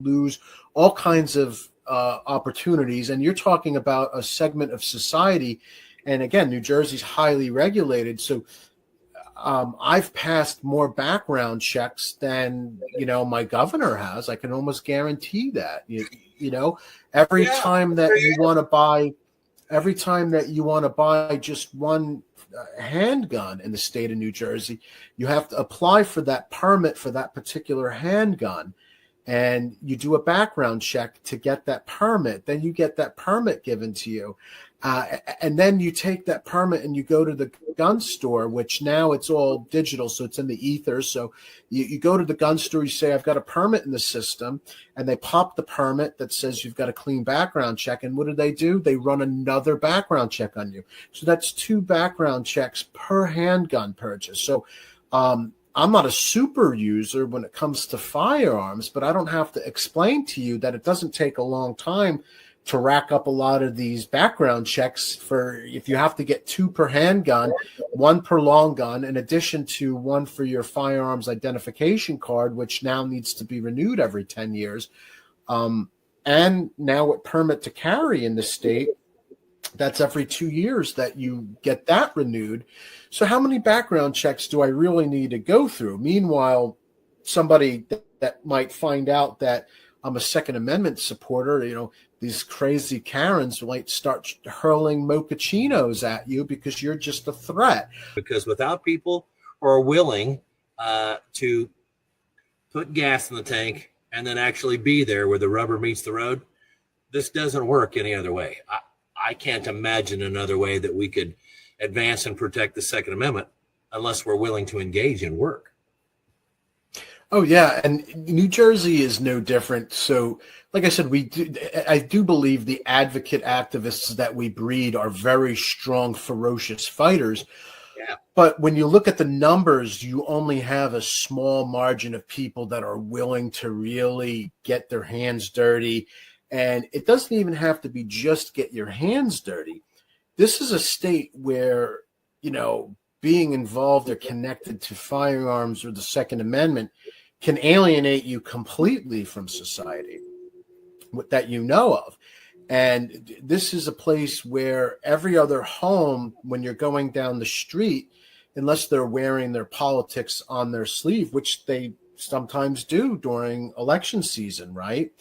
lose all kinds of opportunities. And you're talking about a segment of society. And again, New Jersey's highly regulated. So I've passed more background checks than, my governor has. I can almost guarantee that. Every time that you want to buy just one handgun in the state of New Jersey, you have to apply for that permit for that particular handgun. And you do a background check to get that permit. Then you get that permit given to you. And then you take that permit and you go to the gun store, which now it's all digital, so it's in the ether. So you go to the gun store, you say, I've got a permit in the system, and they pop the permit that says you've got a clean background check. And what do? They run another background check on you. So that's 2 background checks per handgun purchase. So I'm not a super user when it comes to firearms, but I don't have to explain to you that it doesn't take a long time to rack up a lot of these background checks for if you have to get 2 per handgun, 1 per long gun, in addition to 1 for your firearms identification card, which now needs to be renewed every 10 years. And now with permit to carry in the state, that's every 2 years that you get that renewed. So how many background checks do I really need to go through? Meanwhile, somebody that might find out that I'm a Second Amendment supporter, these crazy Karens might start hurling mochachinos at you because you're just a threat. Because without people who are willing to put gas in the tank and then actually be there where the rubber meets the road, this doesn't work any other way. I can't imagine another way that we could advance and protect the Second Amendment unless we're willing to engage in work. Oh, yeah. And New Jersey is no different. So, like I said, I do believe the advocate activists that we breed are very strong, ferocious fighters. Yeah. But when you look at the numbers, you only have a small margin of people that are willing to really get their hands dirty. And it doesn't even have to be just get your hands dirty. This is a state where, being involved or connected to firearms or the Second Amendment can alienate you completely from society that you know of. And this is a place where every other home, when you're going down the street, unless they're wearing their politics on their sleeve, which they sometimes do during election season, right?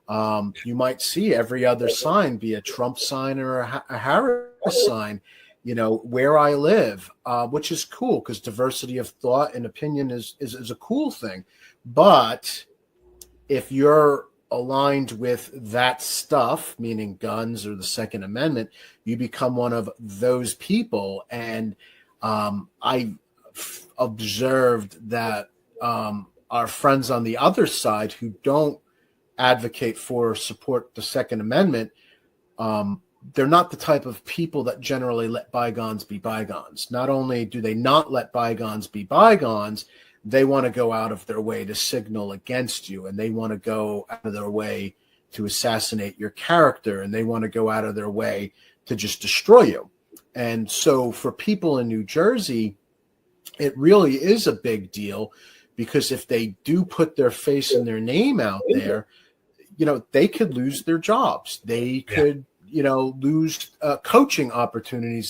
You might see every other sign be a Trump sign or a Harris sign, where I live, which is cool because diversity of thought and opinion is a cool thing. But if you're aligned with that stuff, meaning guns or the Second Amendment, you become one of those people. And I observed that our friends on the other side who don't advocate for or support the Second Amendment, they're not the type of people that generally let bygones be bygones. Not only do they not let bygones be bygones, they want to go out of their way to signal against you, and they want to go out of their way to assassinate your character, and they want to go out of their way to just destroy you. And so for people in New Jersey, it really is a big deal, because if they do put their face and their name out there, they could lose their jobs. They could, lose coaching opportunities